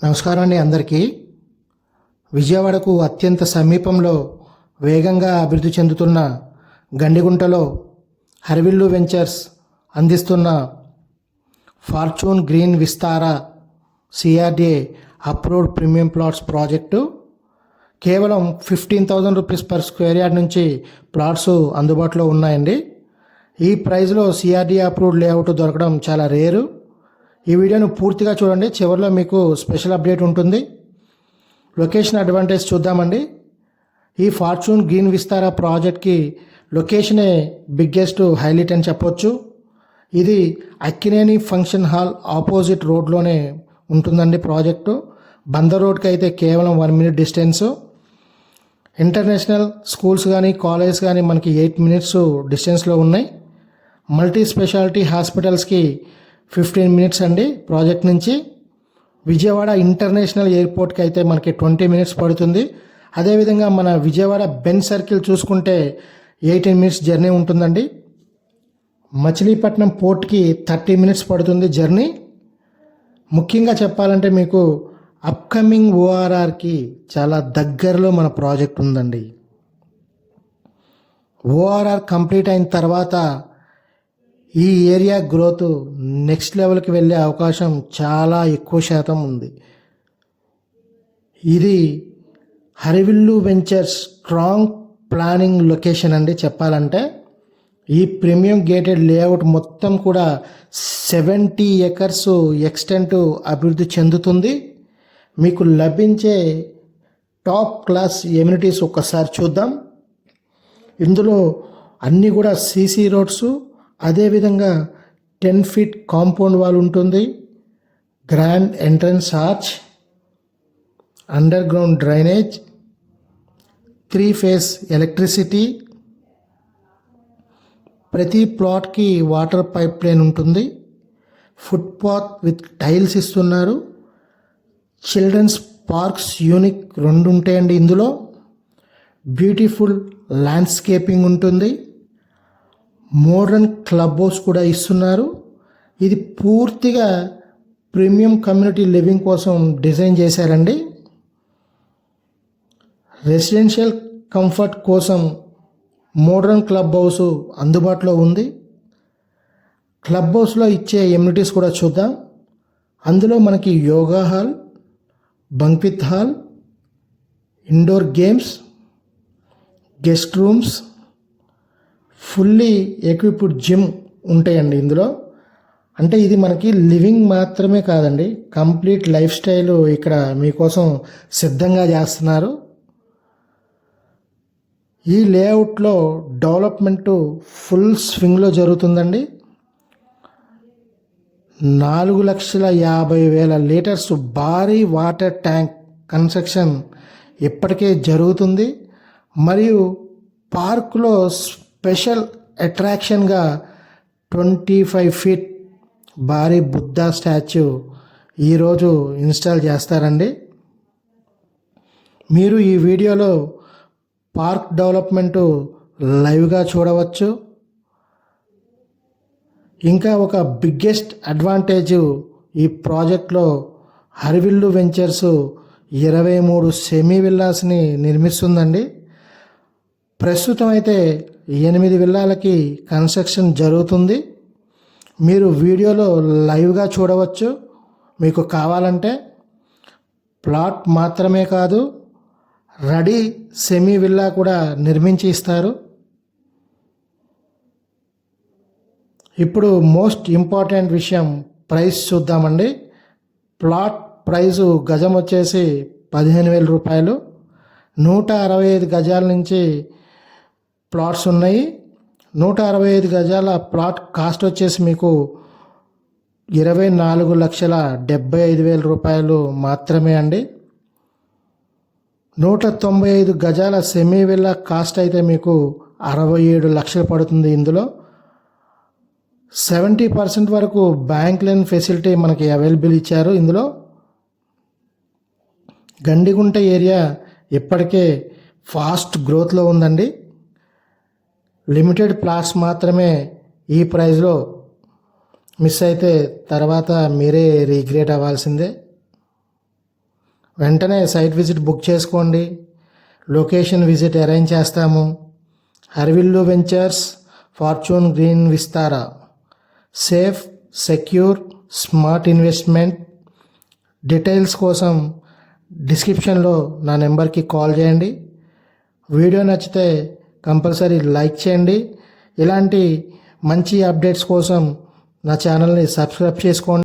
నమస్కారం అండి అందరికీ. విజయవాడకు అత్యంత సమీపంలో వేగంగా అభివృద్ధి చెందుతున్న గండిగుంటలో హరివిల్లు వెంచర్స్ అందిస్తున్న fortune green Vistara CRDA approved premium plots project కేవలం 15,000 రూపీస్ పర్ స్క్వేర్ యార్డ్ నుంచి ప్లాట్స్ అందుబాటులో ఉన్నాయండి. ఈ ప్రైస్లో సిఆర్డిఏ అప్రూవ్డ్ లేఅవుట్ దొరకడం చాలా రేరు. ఈ వీడియోను పూర్తిగా చూడండి, చివరిలో మీకు స్పెషల్ అప్డేట్ ఉంటుంది. లొకేషన్ అడ్వాంటేజ్ చూద్దామండి. ఈ ఫార్చ్యూన్ గ్రీన్ విస్తారా ప్రాజెక్ట్కి లొకేషనే బిగ్గెస్ట్ హైలైట్ అని చెప్పొచ్చు. ఇది అక్కినేని ఫంక్షన్ హాల్ ఆపోజిట్ రోడ్లోనే ఉంటుందండి ప్రాజెక్టు. బందర్ రోడ్కి అయితే కేవలం 1 minute డిస్టెన్సు. ఇంటర్నేషనల్ స్కూల్స్ కానీ కాలేజెస్ కానీ మనకి 8 minutes డిస్టెన్స్లో ఉన్నాయి. మల్టీ స్పెషాలిటీ హాస్పిటల్స్కి 15 minutes అండి ప్రాజెక్ట్ నుంచి. విజయవాడ ఇంటర్నేషనల్ ఎయిర్పోర్ట్కి అయితే మనకి 20 minutes పడుతుంది. అదేవిధంగా మన విజయవాడ బెన్ సర్కిల్ చూసుకుంటే 18 minutes జర్నీ ఉంటుందండి. మచిలీపట్నం పోర్ట్కి 30 minutes పడుతుంది జర్నీ. ముఖ్యంగా చెప్పాలంటే మీకు అప్కమింగ్ ఓఆర్ఆర్కి చాలా దగ్గరలో మన ప్రాజెక్ట్ ఉందండి. ఓఆర్ఆర్ కంప్లీట్ అయిన తర్వాత ఈ ఏరియా గ్రోత్ నెక్స్ట్ లెవెల్కి వెళ్ళే అవకాశం చాలా ఎక్కువ శాతం ఉంది. ఇది హరివిల్లు వెంచర్స్ స్ట్రాంగ్ ప్లానింగ్ లొకేషన్ అండి చెప్పాలంటే. ఈ ప్రీమియం గేటెడ్ లేఅవుట్ మొత్తం కూడా 70 acres ఎక్స్టెంట్ అభివృద్ధి చెందుతుంది. మీకు లభించే టాప్ క్లాస్ ఎమ్యూనిటీస్ ఒక్కసారి చూద్దాం. ఇందులో అన్నీ కూడా సీసీ రోడ్స్, అదేవిధంగా 10 feet కాంపౌండ్ వాల్ ఉంటుంది, grand entrance arch, under ground drainage, 3 phase electricity, ప్రతి ప్లాట్కి వాటర్ పైప్ లైన్ ఉంటుంది, ఫుట్పాత్ విత్ టైల్స్ ఇస్తున్నారు, చిల్డ్రన్స్ పార్క్స్ యూనిక్ 2 ఉంటాయండి ఇందులో, బ్యూటిఫుల్ ల్యాండ్స్కేపింగ్ ఉంటుంది, మోడర్న్ క్లబ్ హౌస్ కూడా ఇస్తున్నారు. ఇది పూర్తిగా ప్రీమియం కమ్యూనిటీ లివింగ్ కోసం డిజైన్ చేశారండి. రెసిడెన్షియల్ కంఫర్ట్ కోసం మోడర్న్ క్లబ్ హౌస్ అందుబాటులో ఉంది. క్లబ్ హౌస్లో ఇచ్చే ఎమ్యూనిటీస్ కూడా చూద్దాం. అందులో మనకి yoga hall, banquet hall, indoor games, guest rooms, fully equipped gym ఉంటాయండి ఇందులో. అంటే ఇది మనకి లివింగ్ మాత్రమే కాదండి, కంప్లీట్ లైఫ్ స్టైల్ ఇక్కడ మీకోసం సిద్ధంగా చేస్తున్నారు. ఈ లేఅవుట్లో డెవలప్మెంట్ ఫుల్ స్వింగ్లో జరుగుతుందండి. 4,50,000 లీటర్స్ భారీ వాటర్ ట్యాంక్ కన్స్ట్రక్షన్ ఇప్పటికే జరుగుతుంది. మరియు పార్కులో స్పెషల్ అట్రాక్షన్గా 25 feet భారీ బుద్ధా స్టాచ్యూ ఈరోజు ఇన్స్టాల్ చేస్తారండి. మీరు ఈ వీడియోలో పార్క్ డెవలప్మెంట్ లైవ్గా చూడవచ్చు. ఇంకా ఒక బిగ్గెస్ట్ అడ్వాంటేజ్ ఈ ప్రాజెక్ట్లో హరివిల్లు వెంచర్స్ 23 సెమీ విల్లాస్ని నిర్మిస్తుందండి. ప్రస్తుతం అయితే 8 విల్లాలకి కన్స్ట్రక్షన్ జరుగుతుంది. మీరు వీడియోలో లైవ్గా చూడవచ్చు. మీకు కావాలంటే ప్లాట్ మాత్రమే కాదు, రెడీ సెమీ విల్లా కూడా నిర్మించి ఇస్తారు. ఇప్పుడు మోస్ట్ ఇంపార్టెంట్ విషయం ప్రైస్ చూద్దామండి. ప్లాట్ ప్రైజు గజం వచ్చేసి 15,000 రూపాయలు. 165 గజాల నుంచి ప్లాట్స్ ఉన్నాయి. 165 గజాల ప్లాట్ కాస్ట్ వచ్చేసి మీకు 24,75,000 రూపాయలు మాత్రమే అండి. 195 గజాల సెమీ విల్లా కాస్ట్ అయితే మీకు 67 లక్షలు పడుతుంది. ఇందులో 70% వరకు బ్యాంక్ లోన్ ఫెసిలిటీ మనకి అవైలబుల్ ఇచ్చారు. ఇందులో గండిగుంట ఏరియా ఇప్పటికే ఫాస్ట్ గ్రోత్లో ఉందండి. లిమిటెడ్ ప్లాట్స్ మాత్రమే ఈ ప్రైస్లో మిస్ అయితే తర్వాత మీరే రిగ్రెట్ అవ్వాల్సిందే. వెంటనే సైట్ విజిట్ బుక్ చేసుకోండి. లొకేషన్ విజిట్ అరేంజ్ చేస్తాము. Harvillu ventures, fortune green Vistara. Safe, secure, smart investment. Details కోసం డిస్క్రిప్షన్లో నా నెంబర్కి కాల్ చేయండి. వీడియో నచ్చితే కంపల్సరీ లైక్ చేయండి. ఇలాంటి మంచి అప్డేట్స్ కోసం నా ఛానల్ని సబ్స్క్రైబ్ చేసుకోండి.